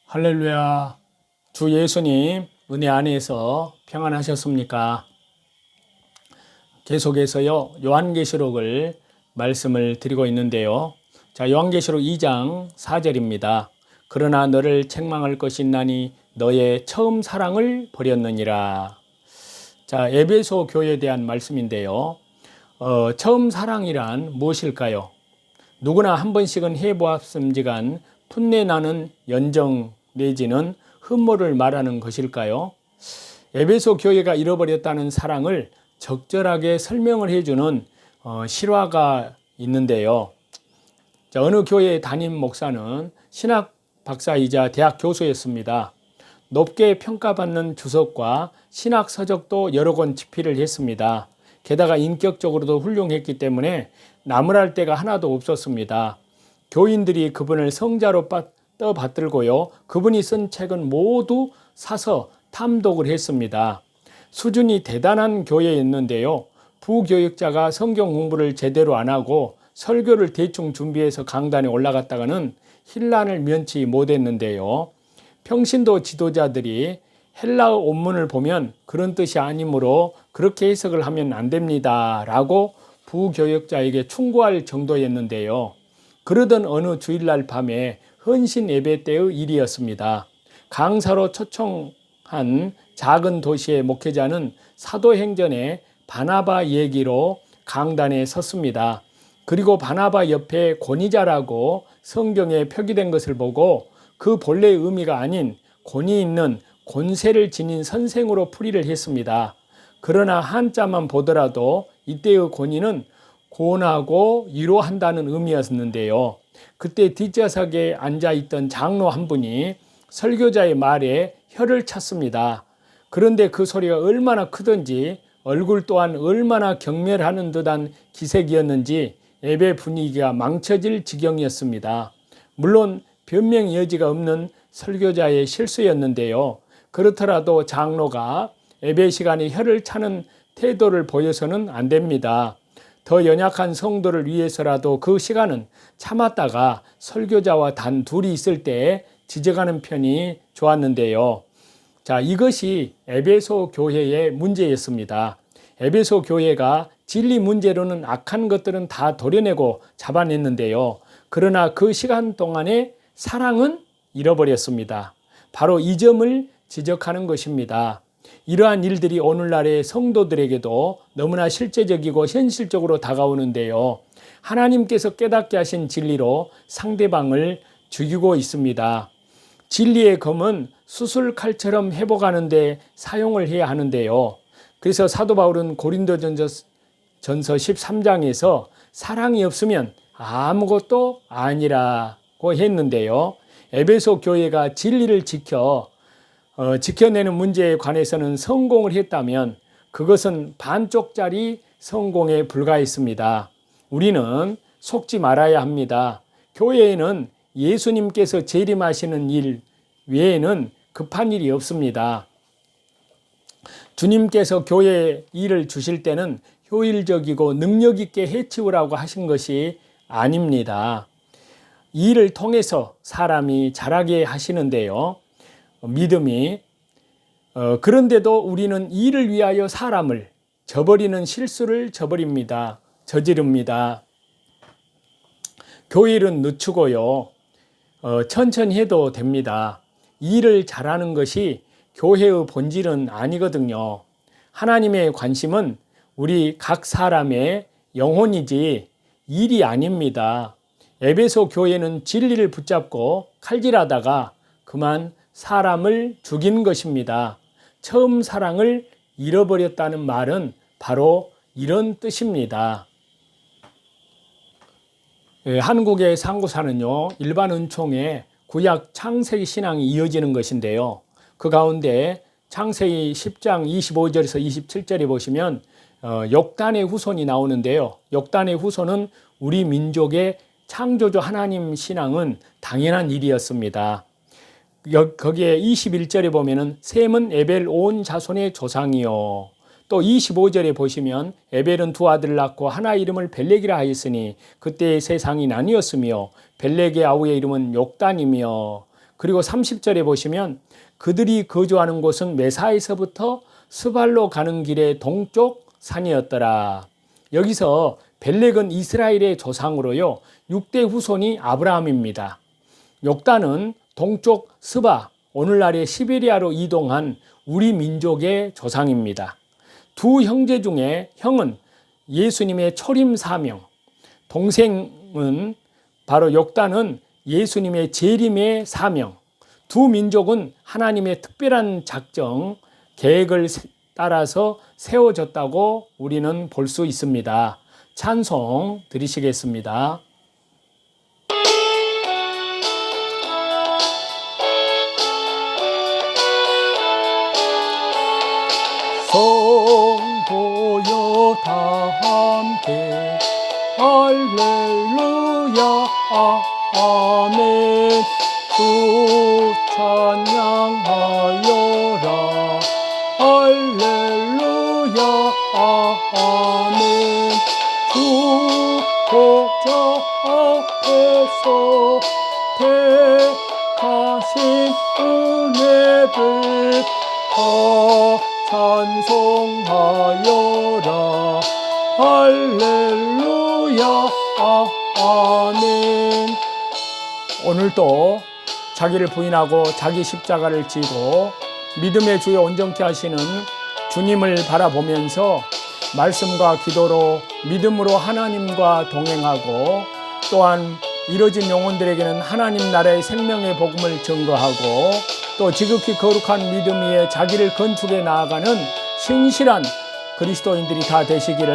할렐루야. 주 예수님 은혜 안에서 평안하셨습니까? 계속해서요 요한계시록을 말씀을 드리고 있는데요. 자, 요한계시록 2장 4절입니다. 그러나 너를 책망할 것이 있나니 너의 처음 사랑을 버렸느니라. 자, 에베소 교회에 대한 말씀인데요. 처음 사랑이란 무엇일까요? 누구나 한 번씩은 해보았음지간 풋내나는 연정 내지는 흠모를 말하는 것일까요? 에베소 교회가 잃어버렸다는 사랑을 적절하게 설명을 해주는 실화가 있는데요. 자, 어느 교회 담임 목사는 신학 박사이자 대학 교수였습니다. 높게 평가받는 주석과 신학 서적도 여러 권 집필을 했습니다. 게다가 인격적으로도 훌륭했기 때문에 나무랄 데가 하나도 없었습니다. 교인들이 그분을 성자로 떠받들고요. 그분이 쓴 책은 모두 사서 탐독을 했습니다. 수준이 대단한 교회였는데요. 부교육자가 성경 공부를 제대로 안 하고 설교를 대충 준비해서 강단에 올라갔다가는 혼란을 면치 못했는데요. 평신도 지도자들이 헬라어 원문을 보면 그런 뜻이 아니므로 그렇게 해석을 하면 안 됩니다 라고 부교육자에게 충고할 정도였는데요. 그러던 어느 주일날 밤에 헌신 예배 때의 일이었습니다. 강사로 초청한 작은 도시의 목회자는 사도행전의 바나바 얘기로 강단에 섰습니다. 그리고 바나바 옆에 권위자라고 성경에 표기된 것을 보고 그 본래의 의미가 아닌 권위 있는 권세를 지닌 선생으로 풀이를 했습니다. 그러나 한자만 보더라도 이때의 권위는 권하고 위로한다는 의미였는데요. 그때 뒷좌석에 앉아있던 장로 한 분이 설교자의 말에 혀를 찼습니다. 그런데 그 소리가 얼마나 크든지 얼굴 또한 얼마나 경멸하는 듯한 기색이었는지 예배 분위기가 망쳐질 지경이었습니다. 물론 변명 여지가 없는 설교자의 실수였는데요. 그렇더라도 장로가 예배 시간에 혀를 차는 태도를 보여서는 안 됩니다. 더 연약한 성도를 위해서라도 그 시간은 참았다가 설교자와 단 둘이 있을 때 지적하는 편이 좋았는데요. 자, 이것이 에베소 교회의 문제였습니다. 에베소 교회가 진리 문제로는 악한 것들은 다 도려내고 잡아냈는데요. 그러나 그 시간 동안에 사랑은 잃어버렸습니다. 바로 이 점을 지적하는 것입니다. 이러한 일들이 오늘날의 성도들에게도 너무나 실제적이고 현실적으로 다가오는데요. 하나님께서 깨닫게 하신 진리로 상대방을 죽이고 있습니다. 진리의 검은 수술칼처럼 회복하는 데 사용을 해야 하는데요. 그래서 사도 바울은 고린도전서 13장에서 사랑이 없으면 아무것도 아니라고 했는데요. 에베소 교회가 진리를 지켜내는 문제에 관해서는 성공을 했다면 그것은 반쪽짜리 성공에 불과했습니다. 우리는 속지 말아야 합니다. 교회에는 예수님께서 재림하시는 일 외에는 급한 일이 없습니다. 주님께서 교회에 일을 주실 때는 효율적이고 능력 있게 해치우라고 하신 것이 아닙니다. 이 일을 통해서 사람이 자라게 하시는데요. 믿음이 그런데도 우리는 이 일을 위하여 사람을 저버리는 실수를 저지릅니다. 교일은 늦추고요. 천천히 해도 됩니다. 이 일을 잘하는 것이 교회의 본질은 아니거든요. 하나님의 관심은 우리 각 사람의 영혼이지 일이 아닙니다. 에베소 교회는 진리를 붙잡고 칼질하다가 그만 사람을 죽인 것입니다. 처음 사랑을 잃어버렸다는 말은 바로 이런 뜻입니다. 한국의 상고사는요, 일반 은총에 구약 창세기 신앙이 이어지는 것인데요. 그 가운데 창세기 10장 25절에서 27절에 보시면 욕단의 후손이 나오는데요. 욕단의 후손은 우리 민족의 창조주 하나님 신앙은 당연한 일이었습니다. 거기에 21절에 보면은 셈은 에벨 온 자손의 조상이요. 또 25절에 보시면 에벨은 두 아들을 낳고 하나 이름을 벨렉이라 하였으니 그때 세상이 나뉘었으며 벨렉의 아우의 이름은 욕단이며 그리고 30절에 보시면 그들이 거주하는 곳은 메사에서부터 스발로 가는 길의 동쪽 산이었더라. 여기서 벨렉은 이스라엘의 조상으로요 6대 후손이 아브라함입니다. 욕단은 동쪽 스바, 오늘날의 시베리아로 이동한 우리 민족의 조상입니다. 두 형제 중에 형은 예수님의 초림 사명, 동생은 바로 욕단은 예수님의 재림의 사명, 두 민족은 하나님의 특별한 작정, 계획을 따라서 세워졌다고 우리는 볼 수 있습니다. 찬송 드리시겠습니다. 성도여 다 함께 할렐루야 아멘 주 찬양하여라 할렐루야 아멘 주 보좌 앞에서 택하신 은혜를 다 찬송하여라 할렐루야 아멘. 오늘도 자기를 부인하고 자기 십자가를 지고 믿음의 주여 온전케 하시는 주님을 바라보면서 말씀과 기도로 믿음으로 하나님과 동행하고 또한 이뤄진 영혼들에게는 하나님 나라의 생명의 복음을 증거하고 또 지극히 거룩한 믿음 위에 자기를 건축해 나아가는 신실한 그리스도인들이 다 되시기를